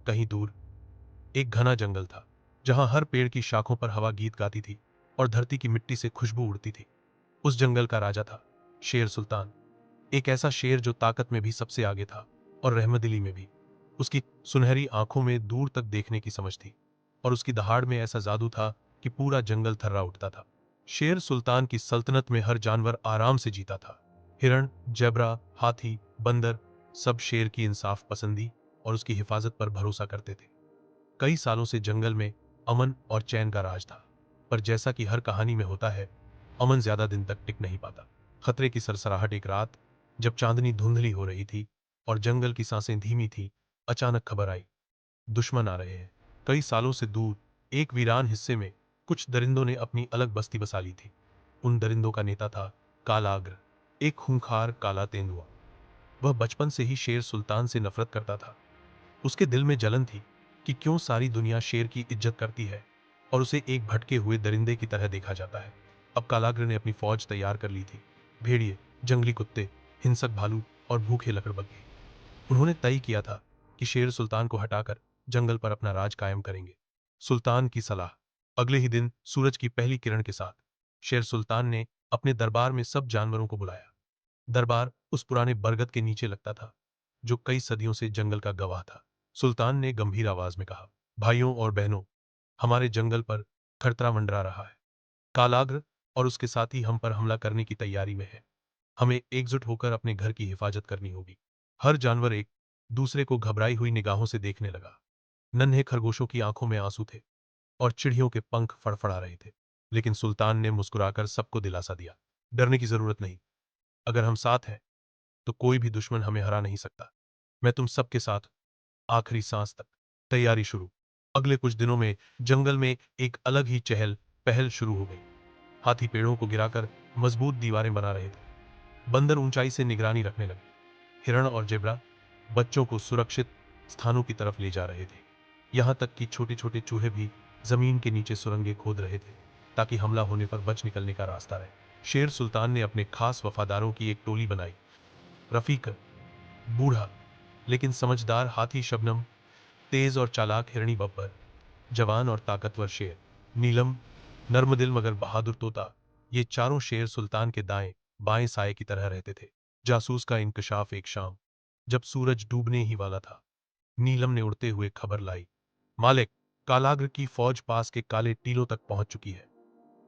कहीं दूर एक घना जंगल था, जहां हर पेड़ की शाखों पर हवा गीत गाती थी और धरती की मिट्टी से खुशबू उड़ती थी। उस जंगल का राजा था शेर सुल्तान, एक ऐसा शेर जो ताकत में भी सबसे आगे था और रहमदिली में भी। उसकी सुनहरी आंखों में दूर तक देखने की समझ थी और उसकी दहाड़ में ऐसा जादू था कि पूरा जंगल थर्रा उठता था। शेर सुल्तान की सल्तनत में हर जानवर आराम से जीता था। हिरण, जेब्रा, हाथी, बंदर, सब शेर की इंसाफ पसंदी और उसकी हिफाजत पर भरोसा करते थे। कई सालों से जंगल में अमन और चैन का राज था, पर जैसा कि हर कहानी में होता है, अमन ज्यादा दिन तक टिक नहीं पाता। खतरे की सरसराहट एक रात, जब चांदनी धुंधली हो रही थी और जंगल की सांसें धीमी थी, अचानक खबर आई, दुश्मन आ रहे हैं। कई सालों से दूर एक वीरान हिस्से में कुछ दरिंदों ने अपनी अलग बस्ती बसा ली थी। उन दरिंदों का नेता था कालाग्र, एक खूंखार काला तेंदुआ। वह बचपन से ही शेर सुल्तान से नफरत करता था। उसके दिल में जलन थी कि क्यों सारी दुनिया शेर की इज्जत करती है और उसे एक भटके हुए दरिंदे की तरह देखा जाता है। अब कालाग्र ने अपनी फौज तैयार कर ली थी। भेड़िए, जंगली कुत्ते, हिंसक भालू और भूखे लकड़बग्घे। उन्होंने तय किया था कि शेर सुल्तान को हटाकर जंगल पर अपना राज कायम करेंगे। सुल्तान की सलाह। अगले ही दिन सूरज की पहली किरण के साथ शेर सुल्तान ने अपने दरबार में सब जानवरों को बुलाया। दरबार उस पुराने बरगद के नीचे लगता था, जो कई सदियों से जंगल का गवाह था। सुल्तान ने गंभीर आवाज में कहा, भाइयों और बहनों, हमारे जंगल पर खतरा मंडरा रहा है। कालाग्र और उसके साथी हम पर हमला करने की तैयारी में है। हमें एकजुट होकर अपने घर की हिफाजत करनी होगी। हर जानवर एक दूसरे को घबराई हुई निगाहों से देखने लगा। नन्हे खरगोशों की आंखों में आंसू थे और चिड़ियों के पंख फड़फड़ा रहे थे। लेकिन सुल्तान ने मुस्कुराकर सबको दिलासा दिया, डरने की जरूरत नहीं। अगर हम साथ हैं तो कोई भी दुश्मन हमें हरा नहीं सकता। मैं तुम सबके साथ, आखिरी सांस तक। तैयारी शुरू। अगले कुछ दिनों में जंगल में एक अलग ही चहल पहल शुरू हो गई। हाथी पेड़ों को गिराकर मजबूत दीवारें बना रहे थे। बंदर ऊंचाई से निगरानी रखने लगे। हिरण और जेब्रा बच्चों को सुरक्षित स्थानों की तरफ ले जा रहे थे। यहां तक कि छोटे छोटे चूहे भी जमीन के नीचे सुरंगें खोद रहे थे, ताकि हमला होने पर बच निकलने का रास्ता रहे। शेर सुल्तान ने अपने खास वफादारों की एक टोली बनाई। रफीक, बूढ़ा लेकिन समझदार हाथी शबनम, तेज और चालाक हिरणी बब्बर, जवान और ताकतवर शेर नीलम, नर्मदिल मगर बहादुर तोता। ये चारों शेर सुल्तान के दाएं बाएं साए की तरह रहते थे। जासूस का इंकशाफ। एक शाम जब सूरज डूबने ही वाला था, नीलम ने उड़ते हुए खबर लाई, मालिक, कालाग्र की फौज पास के काले टीलों तक पहुंच चुकी है।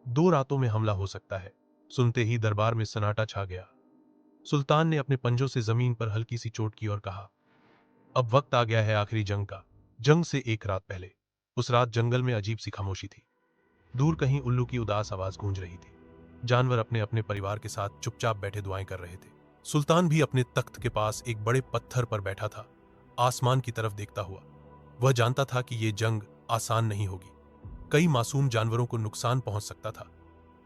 2 रातों में हमला हो सकता है। सुनते ही दरबार में सन्नाटा छा गया। सुल्तान ने अपने पंजों से जमीन पर हल्की सी चोट की और कहा, अब वक्त आ गया है आखिरी जंग का। जंग से एक रात पहले, उस रात जंगल में अजीब सी खामोशी थी। दूर कहीं उल्लू की उदास आवाज गूंज रही थी। जानवर अपने अपने परिवार के साथ चुपचाप बैठे दुआएं कर रहे थे। सुल्तान भी अपने तख्त के पास एक बड़े पत्थर पर बैठा था, आसमान की तरफ देखता हुआ। वह जानता था कि यह जंग आसान नहीं होगी। कई मासूम जानवरों को नुकसान पहुंच सकता था,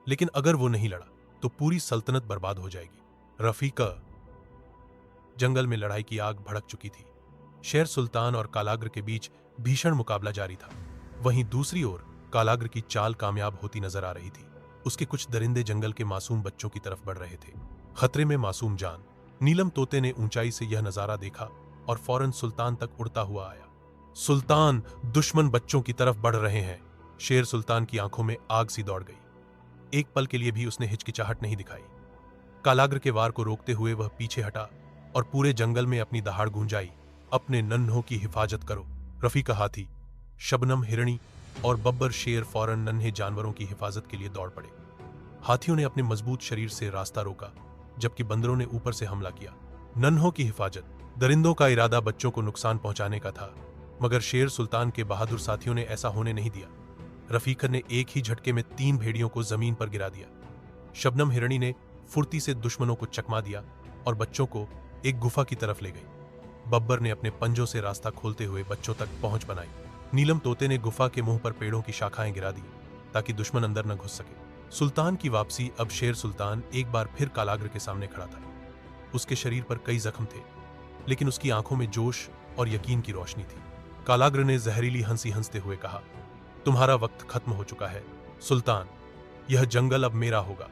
लेकिन अगर वो नहीं लड़ा तो पूरी सल्तनत बर्बाद हो जाएगी। रफीका। जंगल में लड़ाई की आग भड़क चुकी थी। शेर सुल्तान और कालाग्र के बीच भीषण मुकाबला जारी था। वहीं दूसरी ओर कालाग्र की चाल कामयाब होती नजर आ रही थी। उसके कुछ दरिंदे जंगल के मासूम बच्चों की तरफ बढ़ रहे थे। खतरे में मासूम जान। नीलम तोते ने ऊंचाई से यह नजारा देखा और फौरन सुल्तान तक उड़ता हुआ आया। सुल्तान, दुश्मन बच्चों की तरफ बढ़ रहे हैं। शेर सुल्तान की आंखों में आग सी दौड़ गई। एक पल के लिए भी उसने हिचकिचाहट नहीं दिखाई। कालाग्र के वार को रोकते हुए वह पीछे हटा और पूरे जंगल में अपनी दहाड़ गूंजाई, अपने नन्हों की हिफाजत करो। रफीका हाथी, शबनम हिरणी और बब्बर शेर फौरन नन्हे जानवरों की हिफाजत के लिए दौड़ पड़े। हाथियों ने अपने मजबूत शरीर से रास्ता रोका, जबकि बंदरों ने ऊपर से हमला किया। नन्हों की हिफाजत। दरिंदों का इरादा बच्चों को नुकसान पहुंचाने का था, मगर शेर सुल्तान के बहादुर साथियों ने ऐसा होने नहीं दिया। रफीका ने एक ही झटके में 3 भेड़ियों को जमीन पर गिरा दिया। शबनम हिरणी ने फुर्ती से दुश्मनों को चकमा दिया और बच्चों को एक गुफा की तरफ ले गई। बब्बर ने अपने पंजों से रास्ता खोलते हुए बच्चों तक पहुंच बनाई। नीलम तोते ने गुफा के मुंह पर पेड़ों की शाखाएं गिरा दी, ताकि दुश्मन अंदर न घुस सके। सुल्तान की वापसी। अब शेर सुल्तान एक बार फिर कालाग्र के सामने खड़ा था। उसके शरीर पर कई जख्म थे, लेकिन उसकी आंखों में जोश और यकीन की रोशनी थी। कालाग्र ने जहरीली हंसी हंसते हुए कहा, तुम्हारा वक्त खत्म हो चुका है सुल्तान, यह जंगल अब मेरा होगा।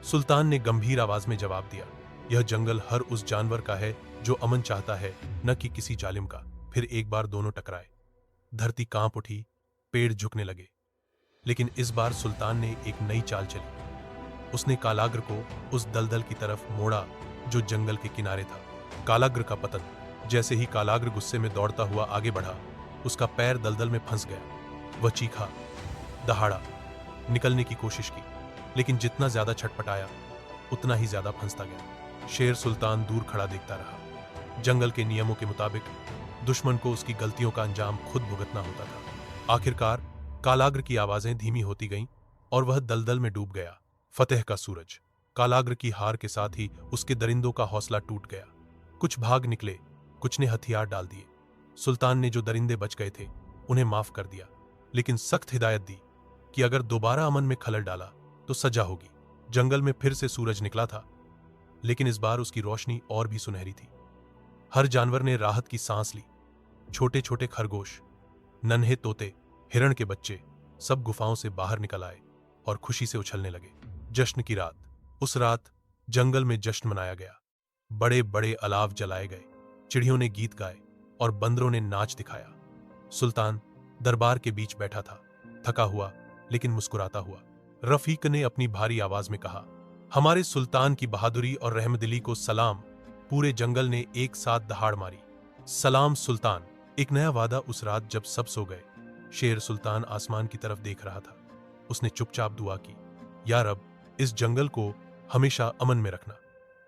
सुल्तान ने गंभीर आवाज में जवाब दिया, यह जंगल हर उस जानवर का है जो अमन चाहता है, न कि किसी जालिम का। फिर एक बार दोनों टकराए। धरती कांप उठी, पेड़ झुकने लगे। लेकिन इस बार सुल्तान ने एक नई चाल चली। उसने कालाग्र को उस दलदल की तरफ मोड़ा जो जंगल के किनारे था। कालाग्र का पतन। जैसे ही कालाग्र गुस्से में दौड़ता हुआ आगे बढ़ा, उसका पैर दलदल में फंस गया। वह चीखा, दहाड़ा, निकलने की कोशिश की, लेकिन जितना ज्यादा छटपटाया उतना ही ज्यादा फंसता गया। शेर सुल्तान दूर खड़ा देखता रहा। जंगल के नियमों के मुताबिक दुश्मन को उसकी गलतियों का अंजाम खुद भुगतना होता था। आखिरकार कालाग्र की आवाजें धीमी होती गईं और वह दलदल में डूब गया। फतेह का सूरज। कालाग्र की हार के साथ ही उसके दरिंदों का हौसला टूट गया। कुछ भाग निकले, कुछ ने हथियार डाल दिए। सुल्तान ने जो दरिंदे बच गए थे उन्हें माफ कर दिया, लेकिन सख्त हिदायत दी कि अगर दोबारा अमन में खलल डाला तो सजा होगी। जंगल में फिर से सूरज निकला था, लेकिन इस बार उसकी रोशनी और भी सुनहरी थी। हर जानवर ने राहत की सांस ली। छोटे छोटे खरगोश, नन्हे तोते, हिरण के बच्चे सब गुफाओं से बाहर निकल आए और खुशी से उछलने लगे। जश्न की रात। उस रात जंगल में जश्न मनाया गया। बड़े बड़े अलाव जलाए गए, चिड़ियों ने गीत गाए और बंदरों ने नाच दिखाया। सुल्तान दरबार के बीच बैठा था, थका हुआ लेकिन मुस्कुराता हुआ। रफीक ने अपनी भारी आवाज में कहा, हमारे सुल्तान की बहादुरी और रहमदिली को सलाम। पूरे जंगल ने एक साथ दहाड़ मारी, सलाम सुल्तान। एक नया वादा उस रात जब सब सो गए। शेर सुल्तान आसमान की तरफ देख रहा था। उसने चुपचाप दुआ की, या रब, इस जंगल को हमेशा अमन में रखना।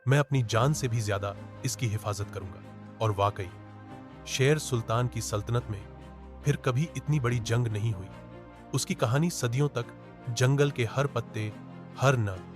मैं अपनी जान से भी ज्यादा इसकी हिफाजत करूंगा। और वाकई शेर सुल्तान की सल्तनत में फिर कभी इतनी बड़ी जंग नहीं हुई। उसकी कहानी सदियों तक जंगल के हर पत्ते, हर नर